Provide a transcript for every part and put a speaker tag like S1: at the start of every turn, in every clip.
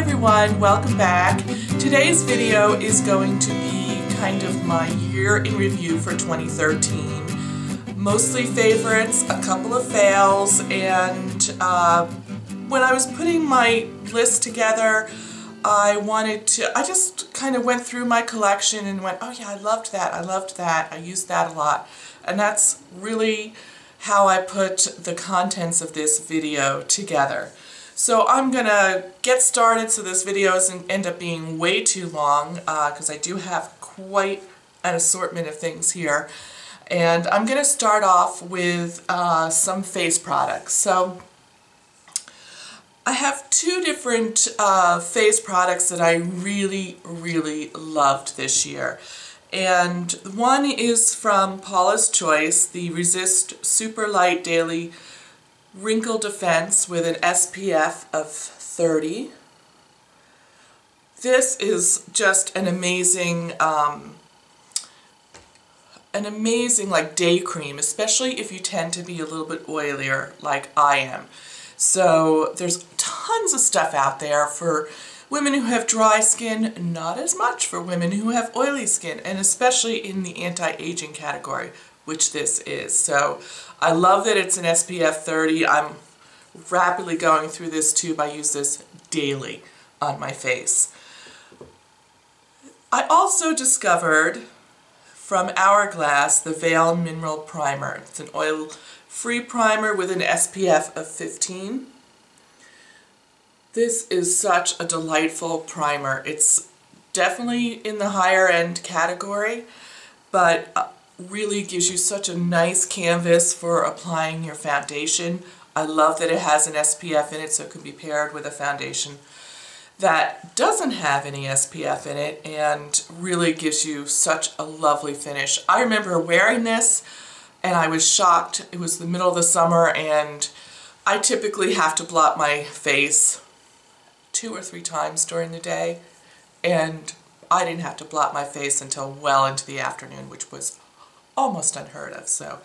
S1: everyone, welcome back. Today's video is going to be kind of my year in review for 2013. Mostly favorites, a couple of fails, and when I was putting my list together, I just kind of went through my collection and went, oh yeah, I loved that, I used that a lot. And that's really how I put the contents of this video together. So I'm gonna get started so this video doesn't end up being way too long because I do have quite an assortment of things here. And I'm gonna start off with some face products. So I have two different face products that I really loved this year. And one is from Paula's Choice, the Resist Super Light Daily Wrinkle Defense with an SPF of 30. This is just an amazing like day cream, especially if you tend to be a little bit oilier like I am. So there's tons of stuff out there for women who have dry skin, not as much for women who have oily skin, and especially in the anti-aging category, which this is. So I love that it's an SPF 30. I'm rapidly going through this tube. I use this daily on my face. I also discovered from Hourglass the Veil Mineral Primer. It's an oil-free primer with an SPF of 15. This is such a delightful primer. It's definitely in the higher end category, but really gives you such a nice canvas for applying your foundation. I love that it has an SPF in it, so it can be paired with a foundation that doesn't have any SPF in it and really gives you such a lovely finish. I remember wearing this and I was shocked. It was the middle of the summer and I typically have to blot my face 2 or 3 times during the day, and I didn't have to blot my face until well into the afternoon, which was almost unheard of. So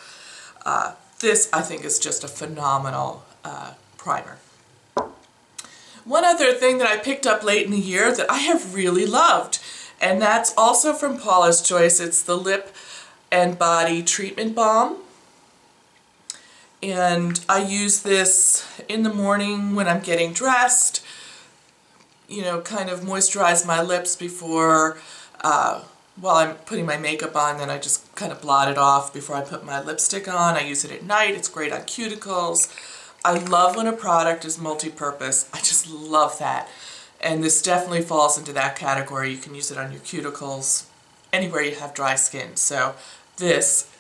S1: this, I think, is just a phenomenal primer. One other thing that I picked up late in the year that I have really loved, and that's also from Paula's Choice. It's the Lip and Body Treatment Balm. And I use this in the morning when I'm getting dressed, you know, kind of moisturize my lips before while I'm putting my makeup on, then I just kind of blot it off before I put my lipstick on. I use it at night. It's great on cuticles. I love when a product is multi-purpose. I just love that. And this definitely falls into that category. You can use it on your cuticles, anywhere you have dry skin. So this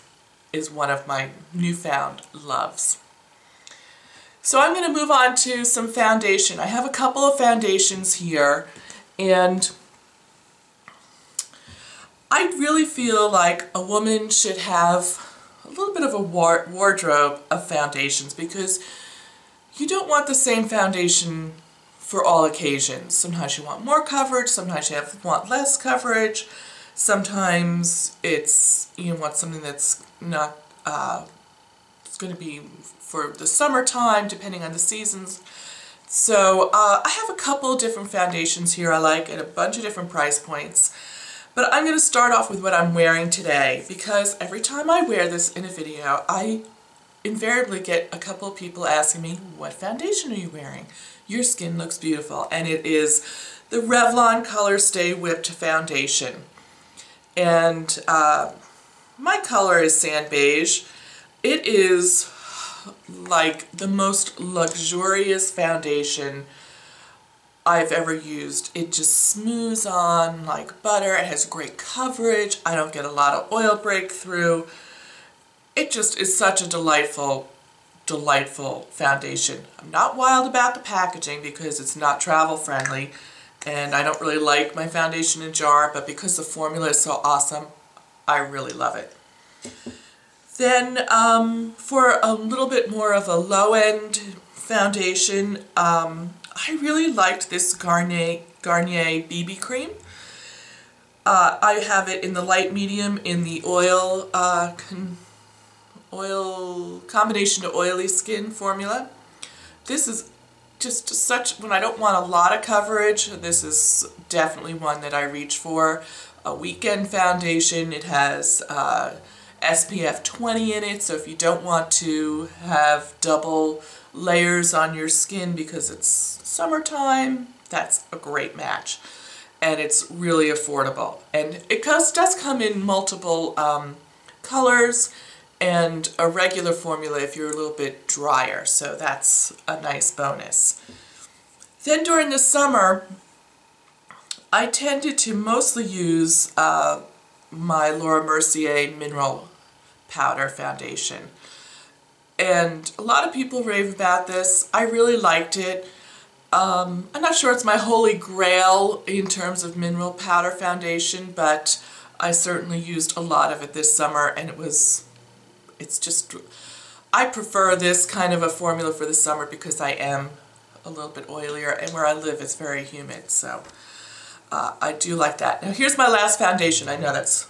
S1: is one of my newfound loves. So I'm going to move on to some foundation. I have a couple of foundations here, and I really feel like a woman should have a little bit of a wardrobe of foundations, because you don't want the same foundation for all occasions. Sometimes you want more coverage, sometimes you want less coverage, sometimes you want something that's not it's going to be for the summertime, depending on the seasons. So I have a couple of different foundations here I like at a bunch of different price points. But I'm going to start off with what I'm wearing today, because every time I wear this in a video, I invariably get a couple of people asking me, what foundation are you wearing? Your skin looks beautiful. And it is the Revlon Color Stay Whipped Foundation. And my color is sand beige. It is like the most luxurious foundation I've ever used. It just smooths on like butter. It has great coverage. I don't get a lot of oil breakthrough. It just is such a delightful foundation. I'm not wild about the packaging because it's not travel friendly, and I don't really like my foundation in a jar, but because the formula is so awesome, I really love it. Then for a little bit more of a low-end foundation, I really liked this Garnier BB cream. I have it in the light medium in the oil combination to oily skin formula. This is just such, when I don't want a lot of coverage, this is definitely one that I reach for. A weekend foundation. It has SPF 20 in it, so if you don't want to have double layers on your skin because it's summertime, that's a great match. And it's really affordable. And it does come in multiple colors and a regular formula if you're a little bit drier, so that's a nice bonus. Then during the summer, I tended to mostly use my Laura Mercier Mineral Powder Foundation. And a lot of people rave about this. I really liked it. I'm not sure it's my holy grail in terms of mineral powder foundation, but I certainly used a lot of it this summer, and it's just, I prefer this kind of a formula for the summer because I am a little bit oilier, and where I live it's very humid, so I do like that. Now here's my last foundation. I know that's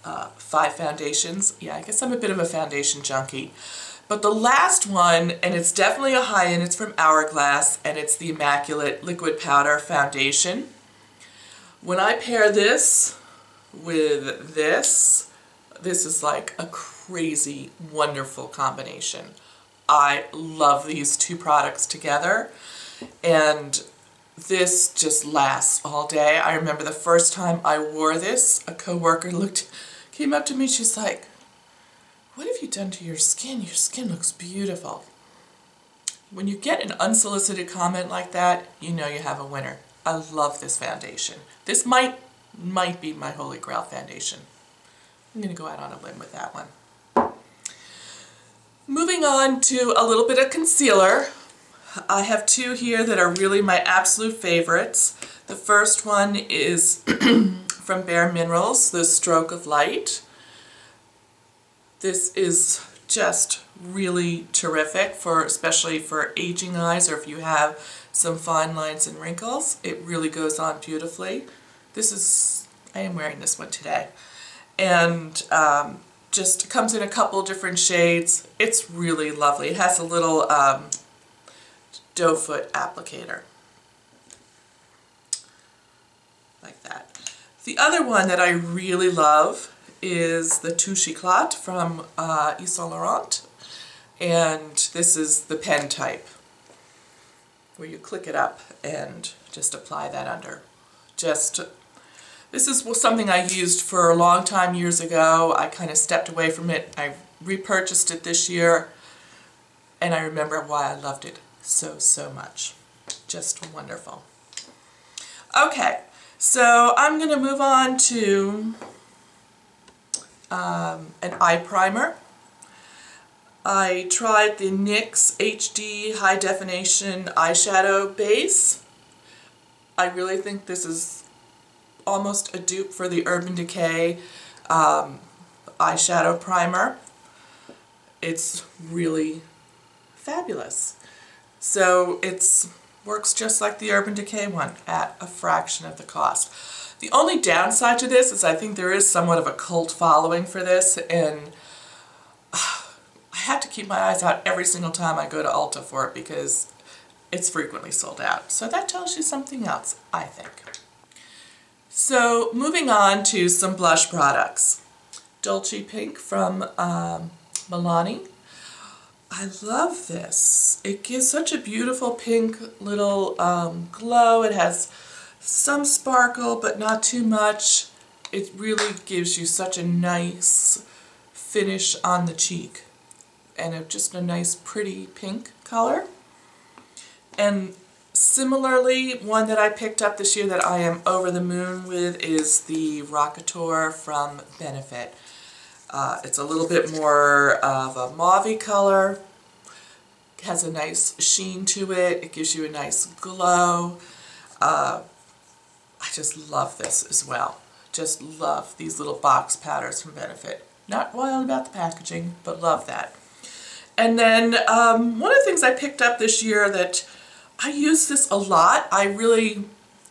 S1: 5 foundations. Yeah, I guess I'm a bit of a foundation junkie. But the last one, and it's definitely a high-end, it's from Hourglass, and it's the Immaculate Liquid Powder Foundation. When I pair this with this is like a crazy, wonderful combination. I love these two products together, and this just lasts all day. I remember the first time I wore this, a coworker came up to me, she's like, "What have you done to your skin? Your skin looks beautiful." When you get an unsolicited comment like that, you know you have a winner. I love this foundation. This might be my holy grail foundation. I'm going to go out on a limb with that one. Moving on to a little bit of concealer. I have 2 here that are really my absolute favorites. The first one is from BareMinerals, the Stroke of Light. This is just really terrific, especially for aging eyes, or if you have some fine lines and wrinkles. It really goes on beautifully. I am wearing this one today. And just comes in a couple different shades. It's really lovely. It has a little doe foot applicator. Like that. The other one that I really love is the TOUCHE ÉCLAT from Yves Saint Laurent, and this is the pen type where you click it up and just apply that under. This is something I used for a long time years ago. I kind of stepped away from it. I repurchased it this year, and I remember why I loved it so much. Just wonderful. Okay, so I'm going to move on to an eye primer. I tried the NYX HD High Definition Eyeshadow Base. I really think this is almost a dupe for the Urban Decay eyeshadow primer. It's really fabulous. So it works just like the Urban Decay one at a fraction of the cost. The only downside to this is I think there is somewhat of a cult following for this, and I have to keep my eyes out every single time I go to Ulta for it because it's frequently sold out. So that tells you something else, I think. So moving on to some blush products. Dolce Pink from Milani. I love this. It gives such a beautiful pink little glow. It has some sparkle, but not too much. It really gives you such a nice finish on the cheek. And just a nice pretty pink color. And similarly, one that I picked up this year that I am over the moon with is the Rockateur from Benefit. It's a little bit more of a mauve-y color. It has a nice sheen to it. It gives you a nice glow. I just love this as well. Just love these little box powders from Benefit. Not wild about the packaging, but love that. And then one of the things I picked up this year that I use this a lot. I really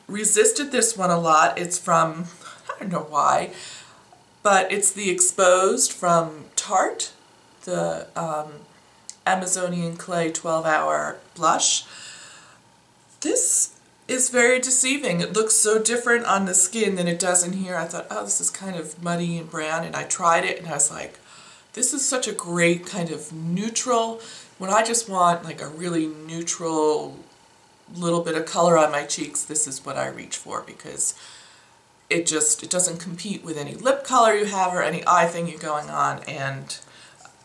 S1: resisted this one a lot. It's from, I don't know why, but it's the Exposed from Tarte, the Amazonian Clay 12-Hour Blush. This is very deceiving. It looks so different on the skin than it does in here. I thought, oh, this is kind of muddy and brown, and I tried it and I was like, this is such a great kind of neutral, when I just want like a really neutral little bit of color on my cheeks, this is what I reach for, because it doesn't compete with any lip color you have or any eye thing you're going on, and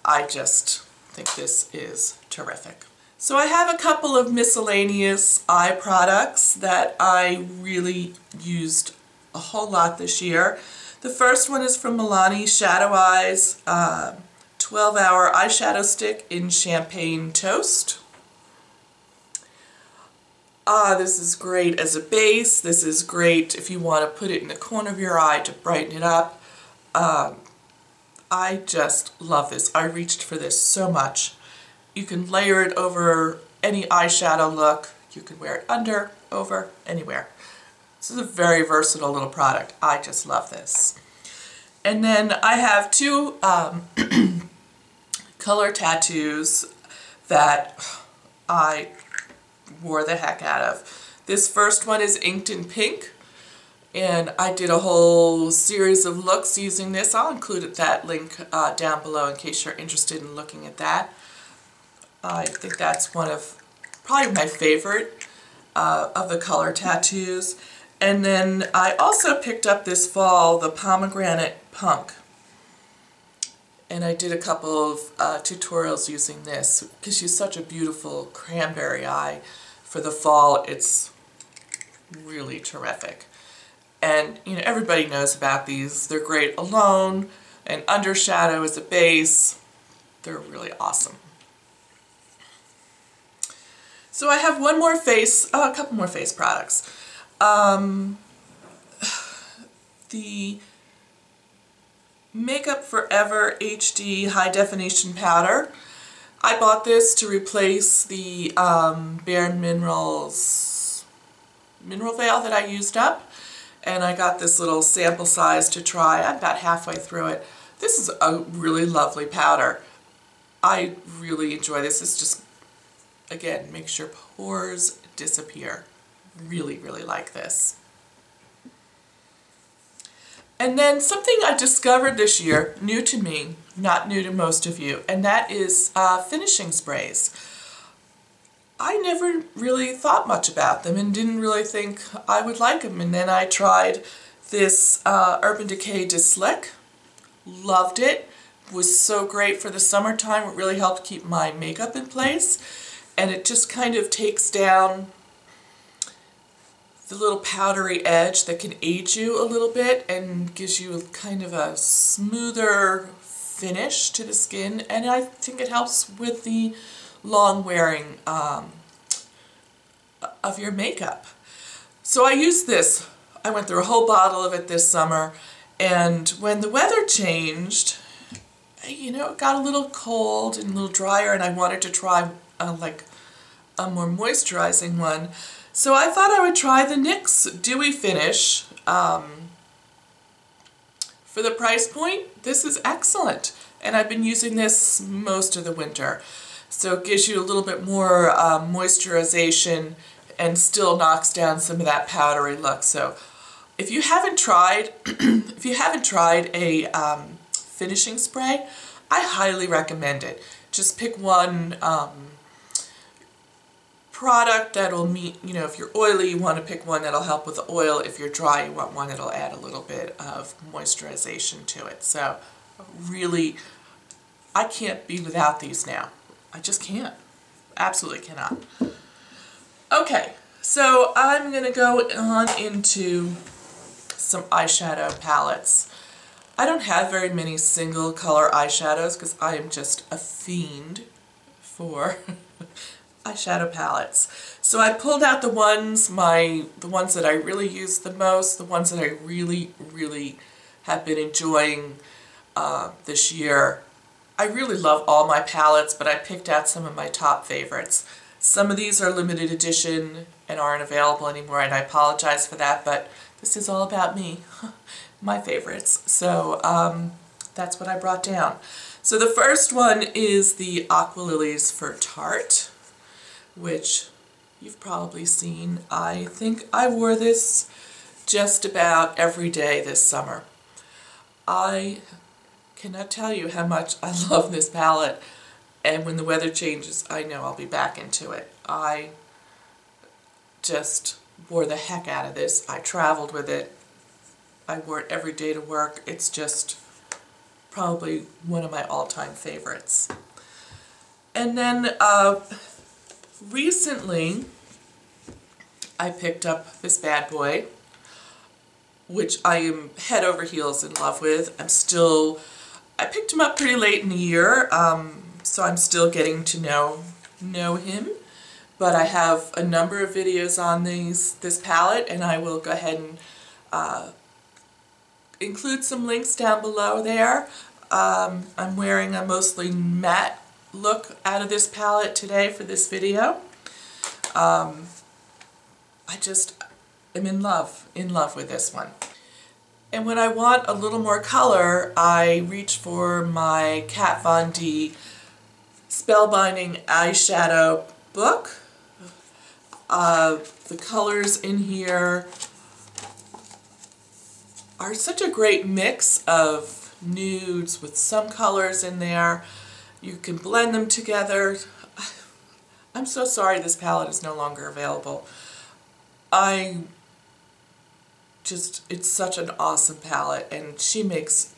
S1: I just think this is terrific. So I have a couple of miscellaneous eye products that I really used a whole lot this year. The first one is from Milani Shadow Eyes 12-hour eyeshadow stick in Champagne Toast. This is great as a base. This is great if you want to put it in the corner of your eye to brighten it up. I just love this. I reached for this so much. You can layer it over any eyeshadow look. You can wear it under, over, anywhere. This is a very versatile little product. I just love this. And then I have two color tattoos that I wore the heck out of. This first one is inked in pink, and I did a whole series of looks using this. I'll include that link down below in case you're interested in looking at that. I think that's one of probably my favorite of the color tattoos. And then I also picked up this fall the Pomegranate Punk. And I did a couple of tutorials using this because she's such a beautiful cranberry eye for the fall. It's really terrific. And you know, everybody knows about these. They're great alone and under shadow as a base. They're really awesome. So I have one more face, a couple more face products. The Makeup Forever HD High Definition Powder. I bought this to replace the BareMinerals mineral veil that I used up, and I got this little sample size to try. I'm about halfway through it. This is a really lovely powder. I really enjoy this. It's just, again, makes your pores disappear. Really, really like this. And then something I discovered this year, new to me, not new to most of you, and that is finishing sprays. I never really thought much about them and didn't really think I would like them. And then I tried this Urban Decay De Slick. Loved it. Was so great for the summertime. It really helped keep my makeup in place. And it just kind of takes down the little powdery edge that can age you a little bit and gives you kind of a smoother finish to the skin, and I think it helps with the long wearing of your makeup. So I used this. I went through a whole bottle of it this summer, and when the weather changed, you know, it got a little cold and a little drier, and I wanted to try like a more moisturizing one. So I thought I would try the NYX Dewy Finish. For the price point, this is excellent. And I've been using this most of the winter. So it gives you a little bit more moisturization and still knocks down some of that powdery look. So if you haven't tried, a finishing spray, I highly recommend it. Just pick one product that'll meet, you know, if you're oily, you want to pick one that'll help with the oil. If you're dry, you want one that'll add a little bit of moisturization to it. So really, I can't be without these now. I just can't. Absolutely cannot. Okay, so I'm going to go on into some eyeshadow palettes. I don't have very many single color eyeshadows because I am just a fiend for eyeshadow palettes. So I pulled out the ones that I really use the most, the ones that I really have been enjoying this year. I really love all my palettes, but I picked out some of my top favorites. Some of these are limited edition and aren't available anymore, and I apologize for that, but this is all about me, my favorites. So that's what I brought down. So the first one is the Aqua Lilies for Tarte, which you've probably seen. I think I wore this just about every day this summer. I cannot tell you how much I love this palette, and when the weather changes, I know I'll be back into it. I just wore the heck out of this. I traveled with it. I wore it every day to work. It's just probably one of my all-time favorites. And then recently I picked up this bad boy, which I am head over heels in love with. I picked him up pretty late in the year, so I'm still getting to know him. But I have a number of videos on this palette, and I will go ahead and include some links down below there. I'm wearing a mostly matte look out of this palette today for this video. I just am in love with this one. And when I want a little more color, I reach for my Kat Von D Spellbinding Eyeshadow book. The colors in here are such a great mix of nudes with some colors in there. You can blend them together. I'm so sorry this palette is no longer available. It's such an awesome palette, and she makes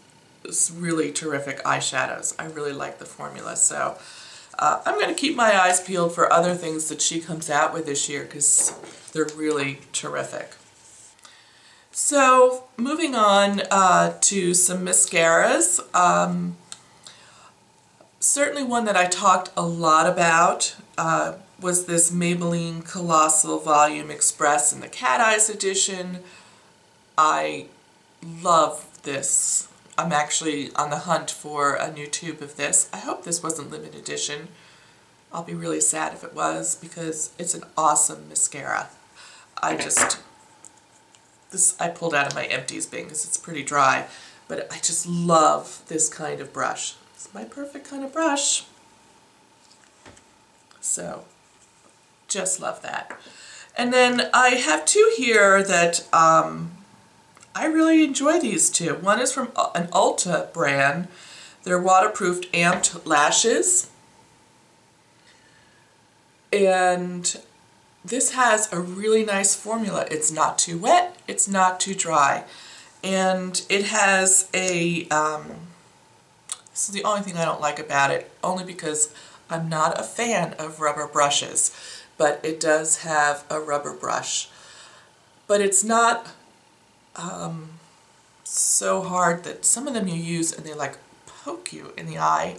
S1: really terrific eyeshadows. I really like the formula, so I'm going to keep my eyes peeled for other things that she comes out with this year, because they're really terrific. So moving on to some mascaras. Certainly one that I talked a lot about was this Maybelline Colossal Volume Express in the Cat Eyes edition. I love this. I'm actually on the hunt for a new tube of this. I hope this wasn't limited edition. I'll be really sad if it was, because it's an awesome mascara. I pulled out of my empties bin because it's pretty dry, but I just love this kind of brush. It's my perfect kind of brush. So, just love that. And then I have two here that I really enjoy these two. One is from an Ulta brand. They're waterproofed amped lashes. And this has a really nice formula. It's not too wet, it's not too dry. And it has a, this is the only thing I don't like about it, only because I'm not a fan of rubber brushes, but it does have a rubber brush. But it's not so hard that some of them you use and they like poke you in the eye.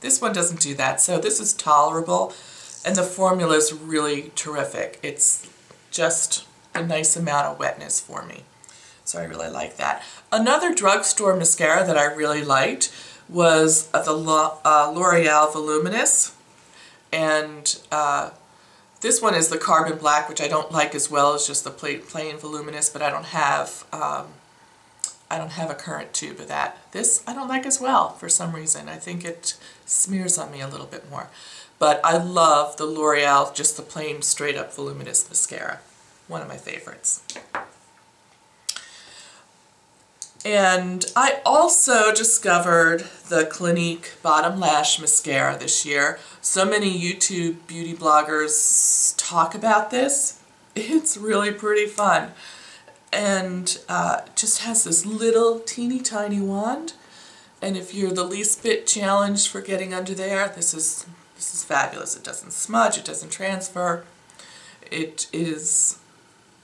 S1: This one doesn't do that, so this is tolerable, and the formula is really terrific. It's just a nice amount of wetness for me, so I really like that. Another drugstore mascara that I really liked was the L'Oreal Voluminous, and this one is the Carbon Black, which I don't like as well as just the plain Voluminous, but I don't have a current tube of that. This I don't like as well for some reason. I think it smears on me a little bit more. But I love the L'Oreal, just the plain straight up Voluminous mascara. One of my favorites. And I also discovered the Clinique Bottom Lash Mascara this year. So many YouTube beauty bloggers talk about this. It's really pretty fun. And just has this little teeny tiny wand. And if you're the least bit challenged for getting under there, this is fabulous. It doesn't smudge, it doesn't transfer. It is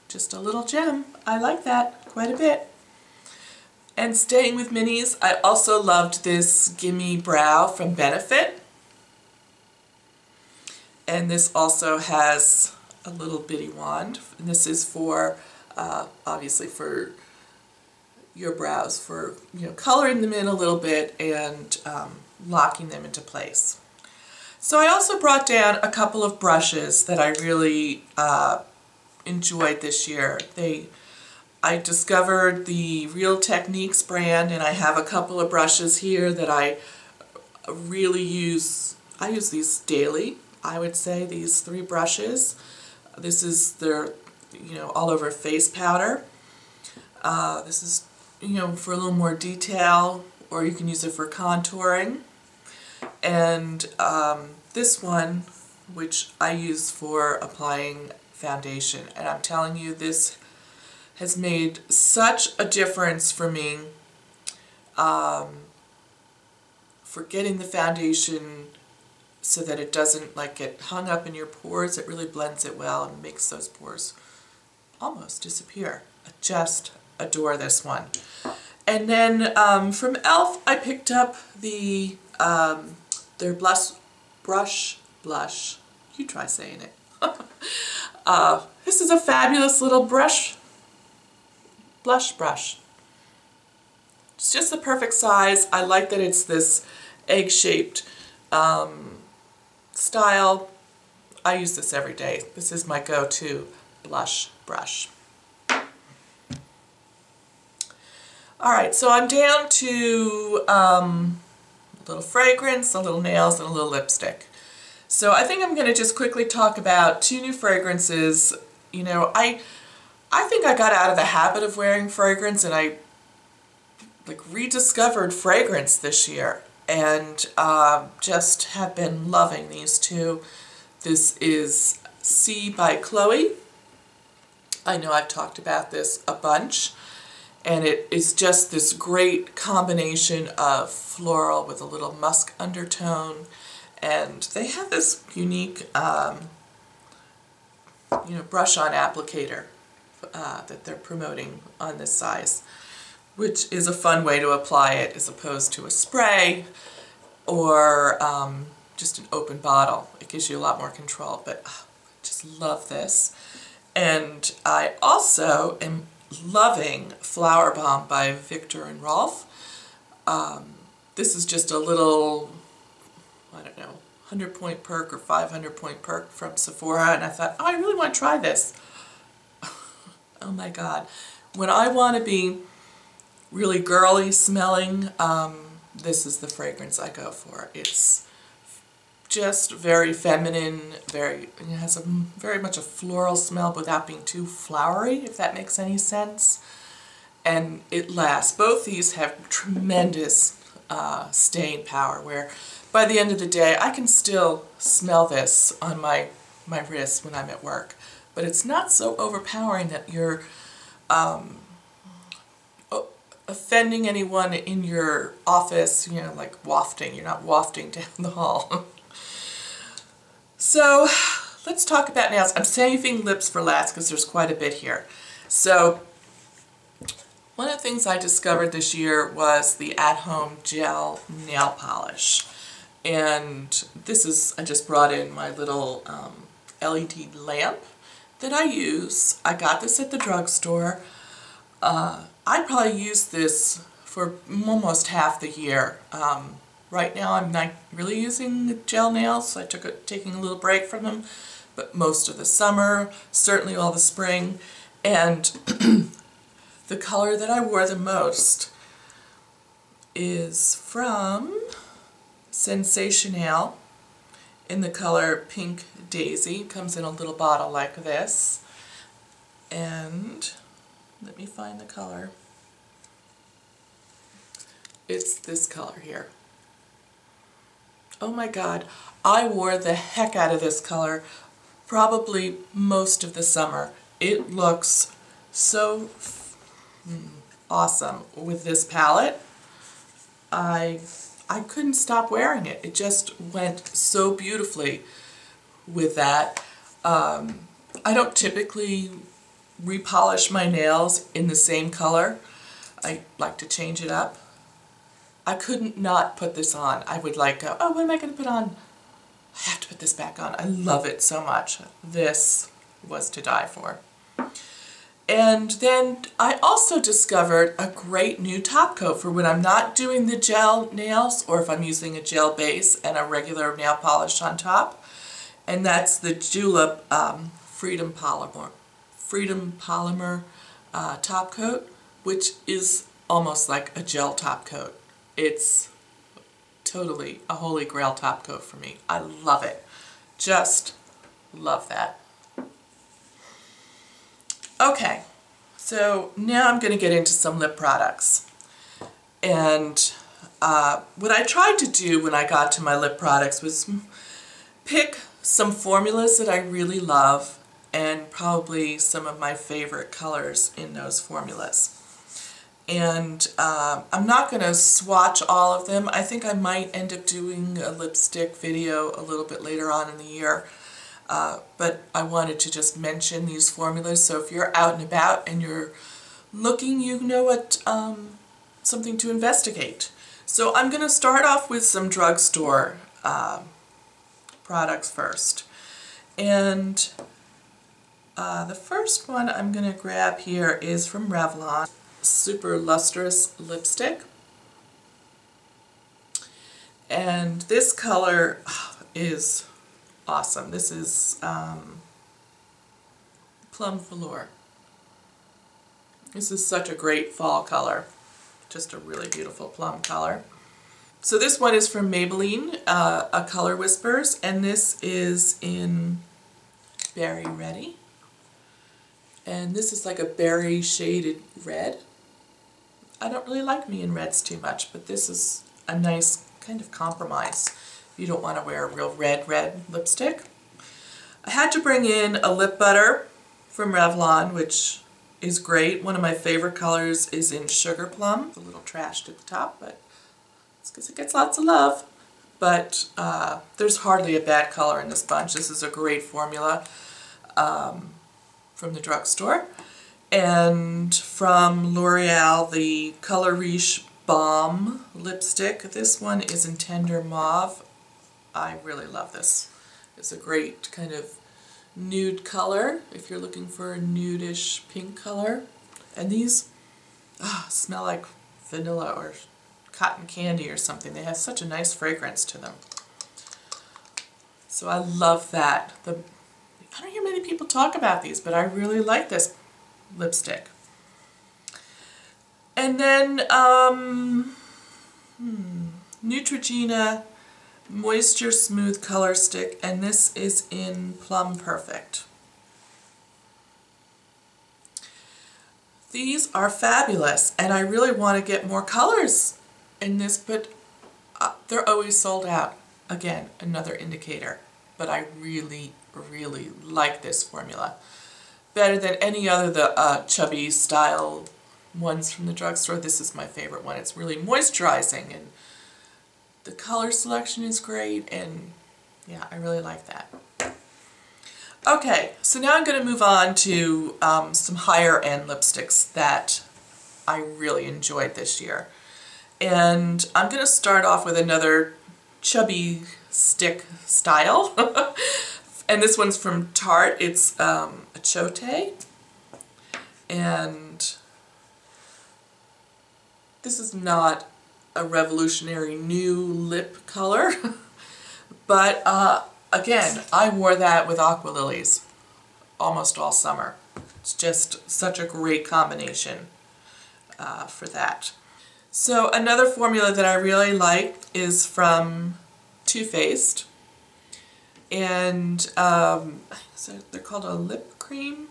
S1: just a little gem. I like that quite a bit. And staying with minis, I also loved this Gimme Brow from Benefit. And this also has a little bitty wand. And this is for, obviously for your brows, for coloring them in a little bit and locking them into place. So I also brought down a couple of brushes that I really enjoyed this year. I discovered the Real Techniques brand, and I have a couple of brushes here that I really use. I use these daily, I would say, these three brushes. This is their, all over face powder. This is, for a little more detail, or you can use it for contouring. And this one, which I use for applying foundation. And I'm telling you, this has made such a difference for me for getting the foundation so that it doesn't get hung up in your pores. It really blends it well and makes those pores almost disappear. I just adore this one. And then from e.l.f. I picked up their brush blush. You try saying it. This is a fabulous little blush brush. It's just the perfect size. I like that it's this egg-shaped style. I use this every day. This is my go-to blush brush. Alright, so I'm down to a little fragrance, a little nails, and a little lipstick. So I think I'm going to just quickly talk about 2 new fragrances. I think I got out of the habit of wearing fragrance, and I rediscovered fragrance this year, and just have been loving these 2. This is C by Chloe. I know I've talked about this a bunch, and it is just this great combination of floral with a little musk undertone, and they have this unique brush-on applicator that they're promoting on this size, which is a fun way to apply it as opposed to a spray or just an open bottle. It gives you a lot more control, but I just love this. And I also am loving Flower Balm by Victor and Rolf. This is just a little, I don't know, 100-point perk or 500-point perk from Sephora, and I thought, oh, I really want to try this. Oh my God. When I want to be really girly smelling, this is the fragrance I go for. It's just very feminine, it has very much a floral smell without being too flowery, if that makes any sense. And it lasts. Both these have tremendous staying power, where by the end of the day I can still smell this on my wrist when I'm at work. But it's not so overpowering that you're offending anyone in your office, like wafting. You're not wafting down the hall. So let's talk about nails. I'm saving lips for last because there's quite a bit here. So one of the things I discovered this year was the at-home gel nail polish. And this is, I just brought in my little LED lamp that I use. I got this at the drugstore. I probably use this for almost half the year. Right now I'm not really using gel nails, so taking a little break from them, but most of the summer, certainly all the spring. And the color that I wore the most is from Sensational in the color Pink Daisy. It comes in a little bottle like this. And let me find the color. It's this color here. Oh my God, I wore the heck out of this color probably most of the summer. It looks so awesome with this palette. I couldn't stop wearing it. It just went so beautifully with that. I don't typically repolish my nails in the same color. I like to change it up. I couldn't not put this on. I would go, oh, what am I going to put on? I have to put this back on. I love it so much. This was to die for. And then I also discovered a great new top coat for when I'm not doing the gel nails, or if I'm using a gel base and a regular nail polish on top. And that's the Julep Freedom Polymer top coat, which is almost like a gel top coat. It's totally a holy grail top coat for me. I love it. Just love that. Okay, so now I'm going to get into some lip products. And what I tried to do when I got to my lip products was pick some formulas that I really love and probably some of my favorite colors in those formulas. And I'm not going to swatch all of them. I think I might end up doing a lipstick video a little bit later on in the year. But I wanted to just mention these formulas, so if you're out and about and you're looking, you know what, something to investigate. So I'm going to start off with some drugstore products first. And the first one I'm going to grab here is from Revlon, Super Lustrous Lipstick. And this color is awesome. This is Plum Velour. This is such a great fall color. Just a really beautiful plum color. So this one is from Maybelline, a Color Whispers, and this is in Berry Ready. And this is like a berry shaded red. I don't really like me in reds too much, but this is a nice kind of compromise. You don't want to wear a real red lipstick. I had to bring in a lip butter from Revlon, which is great. One of my favorite colors is in Sugar Plum. It's a little trashed at the top, but it's because it gets lots of love. But there's hardly a bad color in this bunch. This is a great formula from the drugstore. And from L'Oreal, the Color Riche Balm lipstick. This one is in Tender Mauve. I really love this. It's a great kind of nude color if you're looking for a nudish pink color. And these smell like vanilla or cotton candy or something. They have such a nice fragrance to them. So I love that. I don't hear many people talk about these, but I really like this lipstick. And then Neutrogena Moisture Smooth Color Stick, and this is in Plum Perfect. These are fabulous, and I really want to get more colors in this, but they're always sold out. Again, another indicator, but I really, really like this formula. Better than any other the chubby style ones from the drugstore. This is my favorite one. It's really moisturizing, and the color selection is great, and yeah, I really like that. Okay, so now I'm going to move on to some higher end lipsticks that I really enjoyed this year. And I'm going to start off with another chubby stick style. And this one's from Tarte. It's a Chote. And this is not a revolutionary new lip color, but again, I wore that with Aqua Lilies almost all summer. It's just such a great combination for that. So another formula that I really like is from Too Faced, and so they're called a lip cream.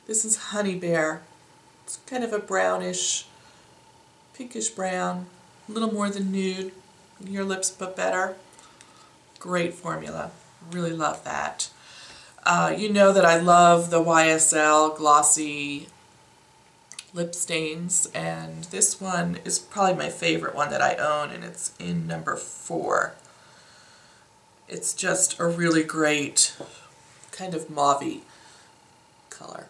S1: This is Honey Bear. It's kind of a brownish, pinkish brown, a little more than nude, your lips but better. Great formula, really love that. You know that I love the YSL glossy lip stains, and this one is probably my favorite one that I own, and it's in number 4. It's just a really great kind of mauve-y color.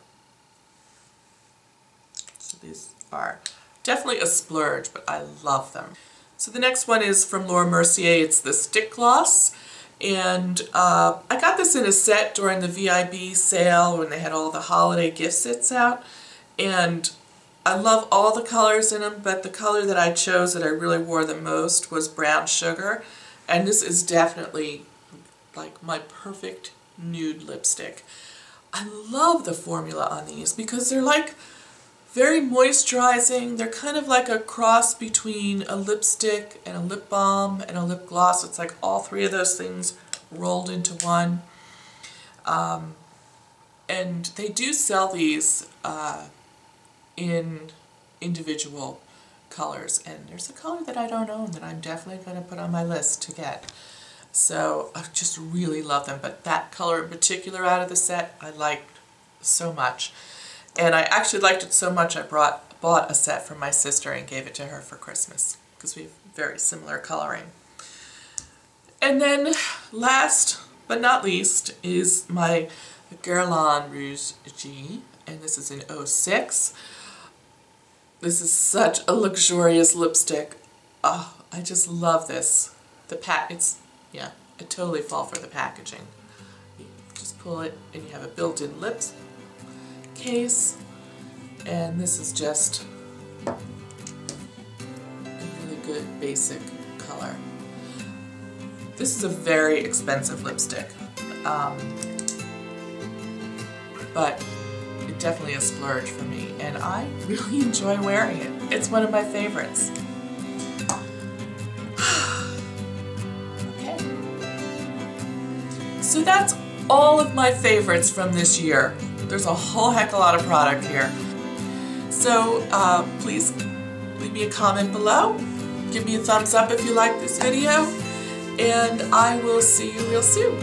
S1: So these are definitely a splurge, but I love them. So the next one is from Laura Mercier. It's the Stick Gloss. And I got this in a set during the VIB sale when they had all the holiday gift sets out. And I love all the colors in them, but the color that I chose that I really wore the most was Brown Sugar. And this is definitely like my perfect nude lipstick. I love the formula on these because they're like very moisturizing. They're kind of like a cross between a lipstick and a lip balm and a lip gloss. It's like all three of those things rolled into one. And they do sell these in individual colors, and there's a color that I don't own that I'm definitely going to put on my list to get. So I just really love them, but that color in particular out of the set I liked so much. And I actually liked it so much I bought a set for my sister and gave it to her for Christmas, because we have very similar coloring. And then last but not least is my Guerlain Rouge G, and this is in 06. This is such a luxurious lipstick. Oh, I just love this. Yeah, I totally fall for the packaging. You just pull it and you have a built-in lips case, and this is just a really good basic color. This is a very expensive lipstick, but it definitely a splurge for me, and I really enjoy wearing it. It's one of my favorites. Okay. So that's all of my favorites from this year. There's a whole heck of a lot of product here. So please leave me a comment below. Give me a thumbs up if you like this video, and I will see you real soon.